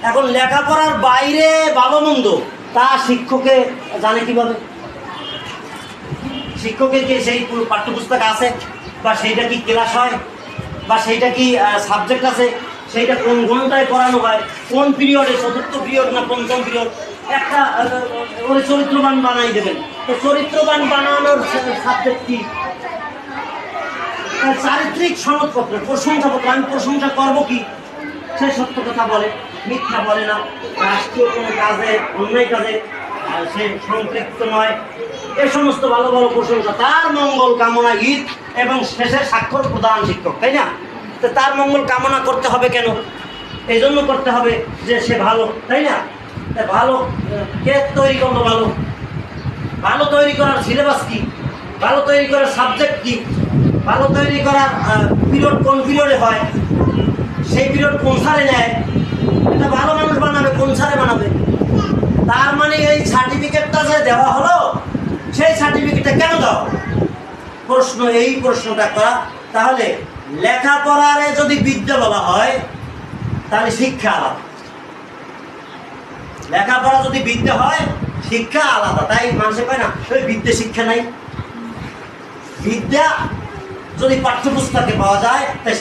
এখন লেখাপড়ার বাইরে ভালো মন্দ তা শিক্ষকে জানে কিভাবে? শিক্ষকের কি সেই পাঠ্যপুস্তক আছে, বা সেইটা কি ক্লাস হয়, বা সেইটা কি সাবজেক্ট আছে, সেইটা কোন ঘন্টায় পড়ানো হয়, কোন পিরিয়ডে, চতুর্থ পিরিয়ড না পঞ্চম পিরিয়ড? একটা ওরে চরিত্রবান বানাই দেবেন, তো চরিত্রবান বানানোর সাবজেক্ট কি? চারিত্রিক সনদপত্র, প্রশংসাপত্র। আমি প্রশংসা করবো কি? সে সত্য কথা বলে, মিথ্যা বলে না, রাষ্ট্রীয় কোনো কাজে, অন্যায় কাজে সে সম্পৃক্ত নয়, এ সমস্ত ভালো ভালো প্রশংসা, তার মঙ্গল কামনা ঈদ এবং শেষে স্বাক্ষর প্রধান শিক্ষক, তাই না? তো তার মঙ্গল কামনা করতে হবে কেন? এই জন্য করতে হবে যে সে ভালো, তাই না? ভালো কে তৈরি করলো? ভালো ভালো তৈরি করার সিলেবাস কি? ভালো তৈরি করার সাবজেক্ট কি? ভালো তৈরি করার পিরিয়ড কোন পিরিয়ডে হয়, সেই পিরিয়ড কোন সালে নেয়? এটা ভালো মানুষ বানাবে, কোন সালে বানাবে? তার মানে এই সার্টিফিকেটটা যে দেওয়া হলো, সেই সার্টিফিকেটটা কেন দাও? প্রশ্ন, এই প্রশ্নটা করা। তাহলে লেখাপড়ারে যদি বিদ্যা বলা হয়, তাহলে শিক্ষা আলাদা। লেখাপড়া যদি বিদ্যা হয়, শিক্ষা আলাদা। তাই মানুষে কয় না ওই বিদ্যা শিক্ষা নাই। বিদ্যা যদি পাঠ্যপুস্তকে পাওয়া যায়, তাই